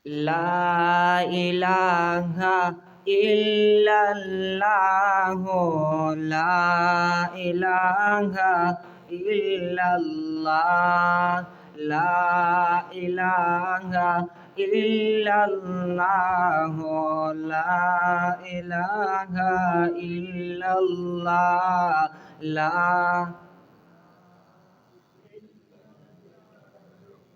La ilaha illallah, la ilaha illallah, la ilaha illallah, la ilaha illallah,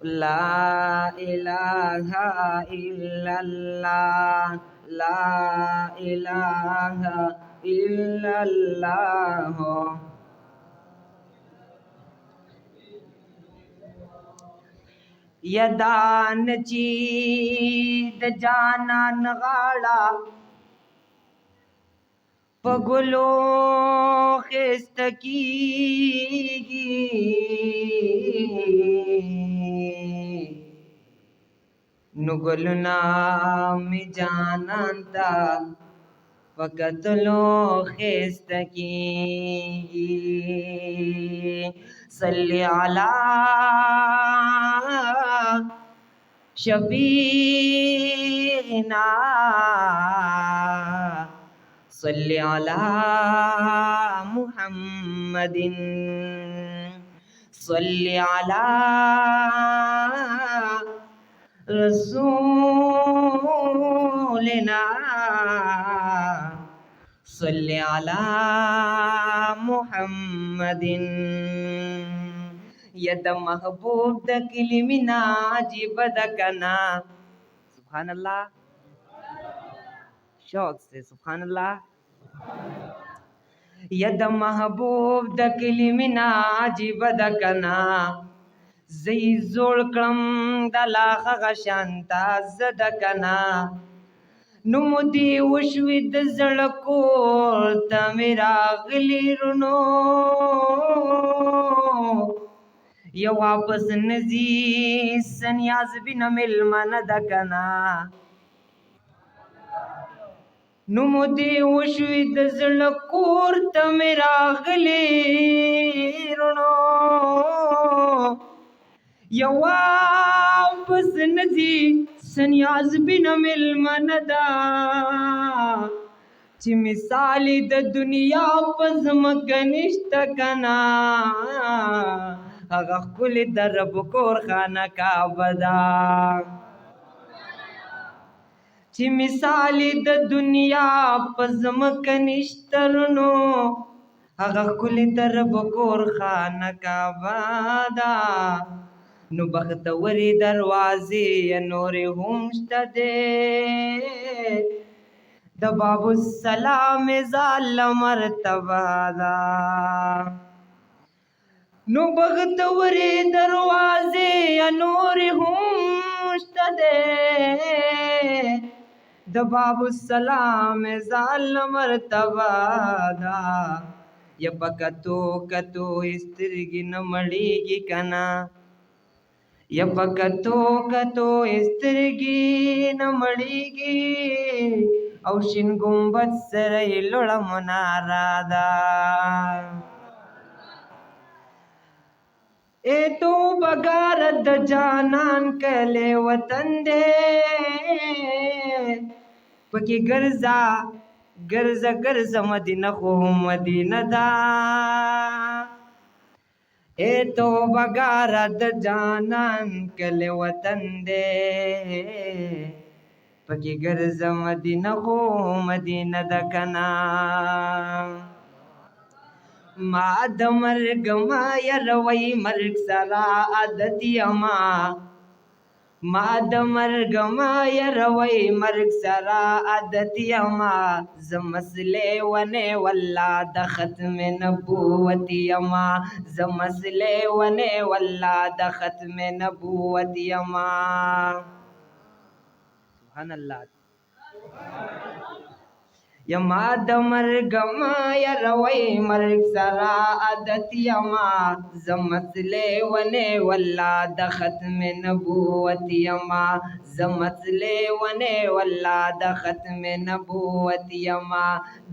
La ilaha illallah, la ilaha illallah. यदान चीद जानान गाड़ा पगुलो खिस्त की नुगलना में जानता फकतलो खिस्त की सल्ली अला शबीना सल्ली अला मुहम्मदिन सल्ली अला रसूलिना सल्ली अला मुहम्मदिन यद महबूब द किलिमिना जिब दकना सुभान अल्लाह शौक से सुभान अल्लाह यद महबूब द किलिमिना जिब दकना زی زوړ کړم د لا هغه شانتا زده کنا نو مودي وشوي د زړه کور ته مې راغلي رونو یو واپس نزي سنیاز بنا ملمنه ده کنا نو مودي وشوي د زړه کور ته مې راغلي رونو یو واپس نزي سنیاز بنا ملمندا چې مثال د دنیا په زمکه نشته کنا هغه ښکلې د رب کور خانه کعبه ده چې مثال د دنیا په زمکه نشته نو هغه ښکلې د رب کور خانه کعبه ده نو بختوري دروازې نورې هم شته دې د باب السلام زال مرتبه ده نو بختوري دروازې نورې هم شته دې د باب السلام زال مرتبه ده یا پکتو کتو سترګې نه مړېږي کنه یا پکتو کتو سترګې نه مړېږي او شین ګمبد سره یې لوړه مناره ده ای تو بګار د جانان کلی وطن دی پکې ګرځه ګرځه ګرځه مدینه خو مدینه ده اے تو بگارا د جانان کلی وطن دے پکی گرز مدینہ خو مدینہ دکنا ما د مرگ ما یروی مرگ سرا عادتی اما ما د مرگ ما یروی مرگ سرا عادتی اما زمسلے ونے واللہ د ختم نبوتی اما زمسلے ونے واللہ د ختم نبوتی اما سبحان اللہ یا ما د مرگ ما یروی مرگ سرا عادتی اما زمسلے ونے واللہ د ختم نبوتی اما زمسلے ونے واللہ د ختم نبوتی اما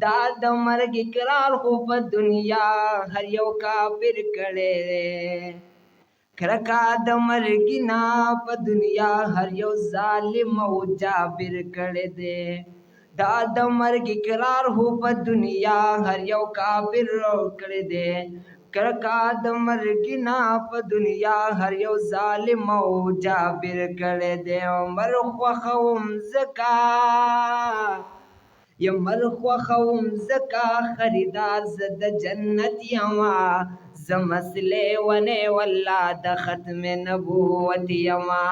دا د مرگ اقرار خو په دنیا هر یو کافر کړي کرکا د مرګي نه په دنیا هر یو ظالم او جابر کړي دي دا د مرګ اقرار هو په دنیا هر یو کافر کړي دي کرکا د مرګي نه په دنیا هر یو ظالم او جابر کړي دي عمر خوخوم زکا یمر خوخوم زکا خریدار زد جنت یما زمسلے ونے واللہ د ختم نبوت یما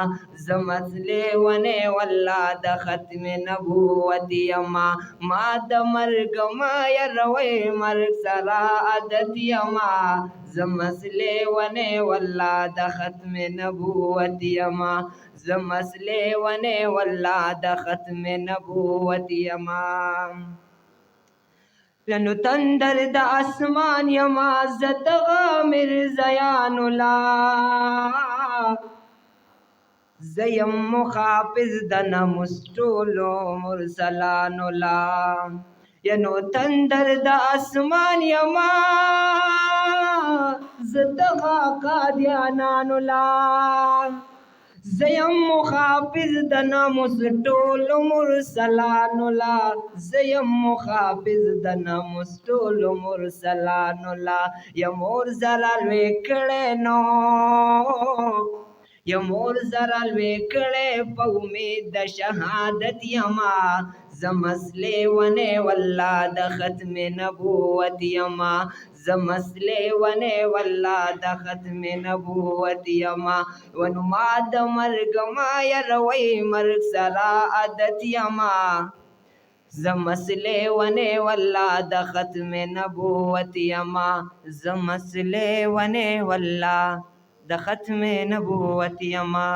زمسلے ونے واللہ د ختم نبوت یما ما د مرگ ما یروی مرگ سرا عادت یما زمسلے ونے واللہ د ختم نبوت یما زمسلے ونے واللہ د ختم نبوت یما لنو تندر د اسمان یما زدغا مرزیان لا زیم مخافظ د نمستولو مرسلان لا ینو تندر د اسمان یما زدغا قادیانان لا زیم مخافظ د ناموس ټول مرسلان لا زیم مخافظ د ناموس ټول مرسلان لا یمور زلال وکړې نو یمور زلال وکړې په امید د شهادت یما زمسلې ونه والله د ختم نبوت یما زمسلے ونے واللہ د ختم نبوت یما ونو ما د مرگ ما یروی مرگ سرا عادت یما زمسلے ونے واللہ د ختم نبوت یما زمسلے ونے واللہ د ختم نبوت یما